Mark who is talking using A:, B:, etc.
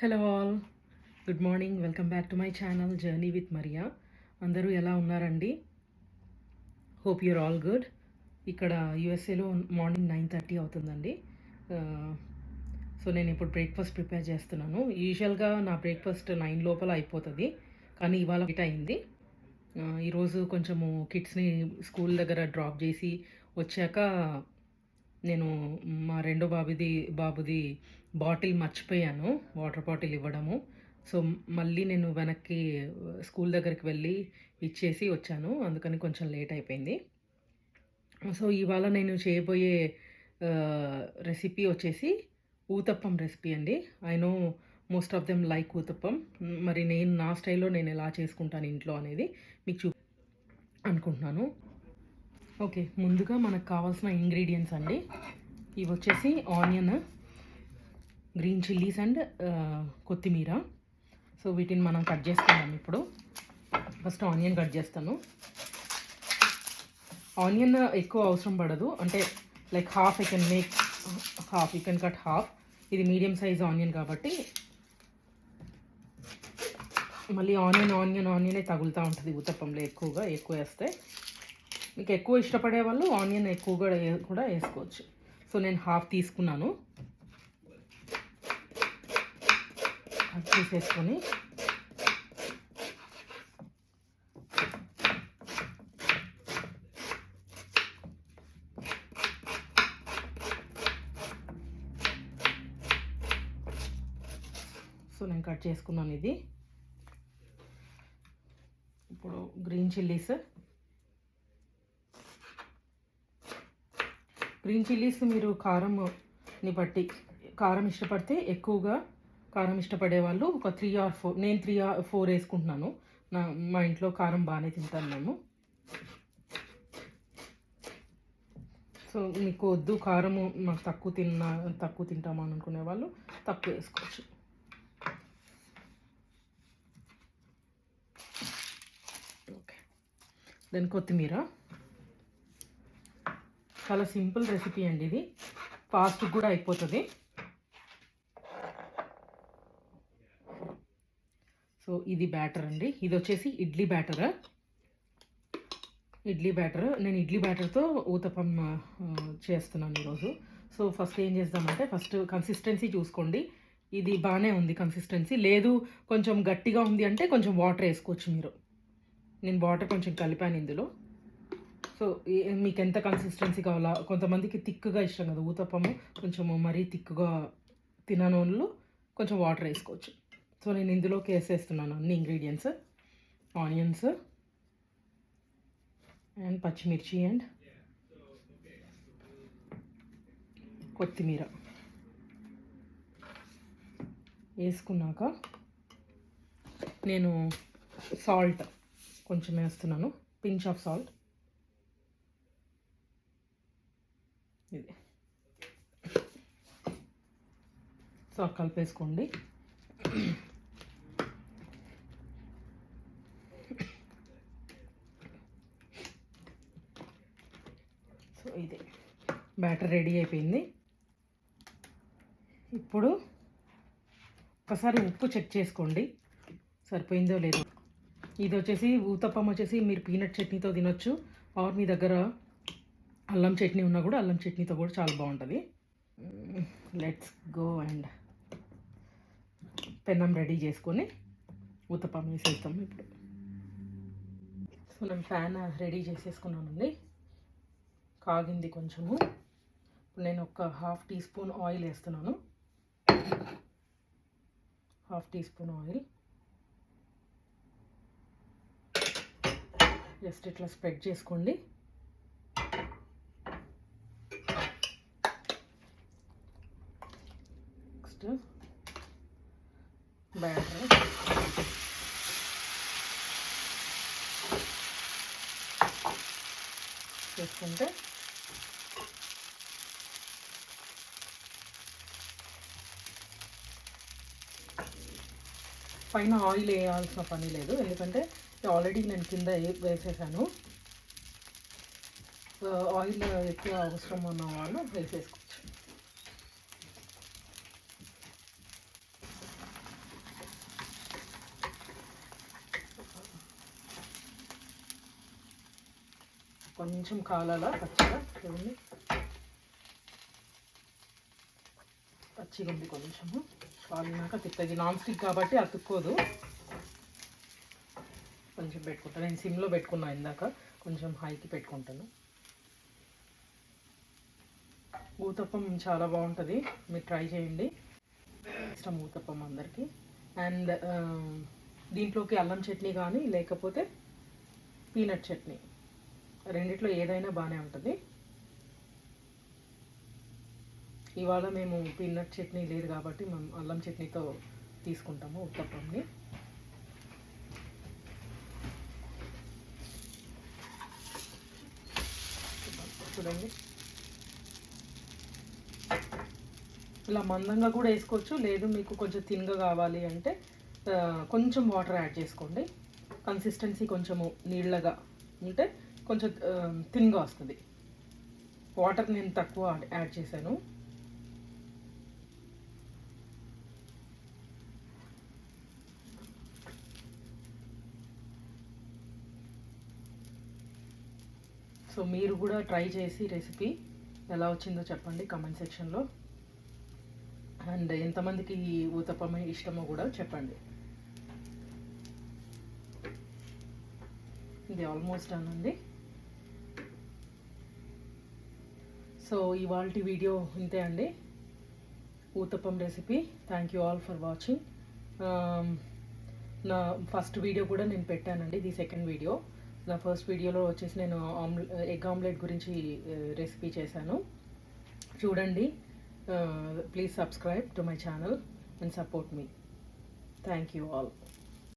A: Hello all, good morning. Welcome back to my channel journey with Mariya. అందరూ ఎలా ఉన్నారండి? Hope your all good. ఇక్కడ యూఎస్ఏలో morning 9:30 అవుతుందండి. So నేను ఇప్పుడు బ్రేక్ఫాస్ట్ ప్రిపేర్ చేస్తున్నాను. యూజువల్గా నా బ్రేక్ఫాస్ట్ 9 లోపల అయిపోతుంది, కానీ ఇవాళ లేట్ అయింది. ఈరోజు కొంచెము కిడ్స్ని స్కూల్ దగ్గర డ్రాప్ చేసి వచ్చాక నేను మా రెండో బాబుది బాటిల్ మర్చిపోయాను, వాటర్ బాటిల్ ఇవ్వడము. సో మళ్ళీ నేను వెనక్కి స్కూల్ దగ్గరికి వెళ్ళి ఇచ్చేసి వచ్చాను, అందుకని కొంచెం లేట్ అయిపోయింది. సో ఇవాళ నేను చేయబోయే రెసిపీ వచ్చేసి ఊతప్పం రెసిపీ అండి. I know most of them like uttapam. మరి నేను నా స్టైల్లో నేను ఎలా చేసుకుంటాను ఇంట్లో అనేది మీకు అనుకుంటున్నాను. ఓకే, ముందుగా మనకు కావాల్సిన ఇంగ్రీడియంట్స్ అండి. ఇవి వచ్చేసి ఆనియన్, గ్రీన్ చిల్లీస్ అండ్ కొత్తిమీర. సో వీటిని మనం కట్ చేసుకుందాం. ఇప్పుడు ఫస్ట్ ఆనియన్ కట్ చేస్తాను. ఆనియన్ ఎక్కువ అవసరం పడదు, అంటే like half I can make half, you can cut half. ఇది మీడియం సైజ్ ఆనియన్ కాబట్టి మళ్ళీ ఆనియనే తగులుతూ ఉంటుంది ఉత్తప్పంలో. ఎక్కువ వేస్తే మీకు ఎక్కువ ఇష్టపడే వాళ్ళు ఆనియన్ ఎక్కువగా కూడా వేసుకోవచ్చు. సో నేను హాఫ్ తీసుకున్నాను. కట్ చేసేసుకొని నేను కట్ చేసుకున్నాను. ఇది ఇప్పుడు గ్రీన్ చిల్లీస్ మీరు కారంని బట్టి, కారం ఇష్టపడితే ఎక్కువగా, కారం ఇష్టపడే వాళ్ళు ఒక 3 or 4, నేను 3 or 4 వేసుకుంటున్నాను. మా ఇంట్లో కారం బాగానే తింటాను మేము. సో మీకు వద్దు కారము, మాకు తక్కువ తింటాము అని అనుకునే వాళ్ళు తక్కువ వేసుకోవచ్చు. ఓకే, దెన్ కొత్తిమీర. చాలా సింపుల్ రెసిపీ అండి ఇది, ఫాస్ట్ కూడా అయిపోతుంది. సో ఇది బ్యాటర్ అండి. ఇది వచ్చేసి ఇడ్లీ బ్యాటర్. నేను ఇడ్లీ బ్యాటర్తో ఊతప్పం చేస్తున్నాను ఈరోజు. సో ఫస్ట్ ఏం చేద్దామంటే, ఫస్ట్ కన్సిస్టెన్సీ చూసుకోండి. ఇది బాగానే ఉంది కన్సిస్టెన్సీ. లేదు కొంచెం గట్టిగా ఉంది అంటే కొంచెం వాటర్ వేసుకోవచ్చు మీరు. నేను వాటర్ కొంచెం కలిపాను ఇందులో. సో మీకు ఎంత కన్సిస్టెన్సీ కావాలా, కొంతమందికి థిక్గా ఇష్టం కదా ఊతప్పము, కొంచెము మరీ థిక్గా తినని వాళ్ళు కొంచెం వాటర్ వేసుకోవచ్చు. సో నేను ఇందులోకి వేసేస్తున్నాను అన్ని ఇంగ్రీడియంట్స్. ఆనియన్స్ అండ్ పచ్చిమిర్చి అండ్ కొత్తిమీర వేసుకున్నాక నేను సాల్ట్ కొంచెం వేస్తున్నాను, పించ్ ఆఫ్ సాల్ట్. ఇది సో కలిపేసుకోండి. సో ఇది బ్యాటర్ రెడీ అయిపోయింది. ఇప్పుడు ఒకసారి ఉప్పు చెక్ చేసుకోండి సరిపోయిందో లేదో. ఇది వచ్చేసి ఊతప్పం వచ్చేసి మీరు పీనట్ చట్నీతో తినొచ్చు, ఆర్ మీ దగ్గర అల్లం చట్నీ ఉన్నా కూడా అల్లం చట్నీతో కూడా చాలా బాగుంటుంది. లెట్స్ గో అండ్ పెన్నం రెడీ చేసుకొని ఊతప్పం వేసేస్తాం ఇప్పుడు. సో నేను ప్యాన్ రెడీ చేసేసుకున్నానండి, కాగింది కొంచెము. ఇప్పుడు నేను ఒక హాఫ్ టీ స్పూన్ ఆయిల్ వేస్తున్నాను. Half teaspoon oil just ఇట్లా స్ప్రెడ్ చేసుకోండి. నెక్స్ట్ బ్యాటర్ చేసుకుంటే పైన ఆయిల్ వేయాల్సిన పని లేదు, ఎందుకంటే ఆల్రెడీ నేను కింద వేసేసాను. ఆయిల్ ఎక్కువ అవసరం ఉన్న వాళ్ళు వేసేసుకోవచ్చు. కొంచెం కాలాల పచ్చిగా చూడండి, పచ్చిగా ఉంది కొంచెము. కాలినాక తిప్పది, నాన్ స్టిక్ కాబట్టి అతుక్కోదు. కొంచెం పెట్టుకుంటాను, నేను సిమ్లో పెట్టుకున్నా ఇందాక, కొంచెం హైకి పెట్టుకుంటాను. ఊతప్పం చాలా బాగుంటుంది, మీరు ట్రై చేయండి. ఇష్టం ఊతప్పం అందరికీ. అండ్ దీంట్లోకి అల్లం చట్నీ కానీ లేకపోతే పీనట్ చట్నీ, రెండిట్లో ఏదైనా బాగానే ఉంటుంది. ఇవాళ మేము పీనట్ చట్నీ లేదు కాబట్టి మేము అల్లం చట్నీతో తీసుకుంటాము ఉత్తప్పంని. చూడండి, ఇలా మందంగా కూడా వేసుకోవచ్చు, లేదు మీకు కొంచెం థిన్గా కావాలి అంటే కొంచెం వాటర్ యాడ్ చేసుకోండి. కన్సిస్టెన్సీ కొంచెము నీళ్ళగా ఉంటే కొంచెం థిన్గా వస్తుంది. వాటర్ నేను తక్కువ యాడ్ చేశాను. సో మీరు కూడా ట్రై చేసి రెసిపీ ఎలా వచ్చిందో చెప్పండి కామెంట్ సెక్షన్లో. అండ్ ఎంతమందికి ఊతప్పం ఇష్టమో కూడా చెప్పండి. ఇది ఆల్మోస్ట్ డన్ అండి. సో ఇవాల్టి వీడియో ఇంతే అండి, uttapam recipe. Thank you all for watching. నా ఫస్ట్ వీడియో కూడా నేను పెట్టానండి, ఇది సెకండ్ వీడియో. నా ఫస్ట్ వీడియోలో వచ్చేసి నేను ఎగ్ ఆమ్లెట్ గురించి రెసిపీ చేశాను, చూడండి. Please subscribe to my channel and support me. Thank you all.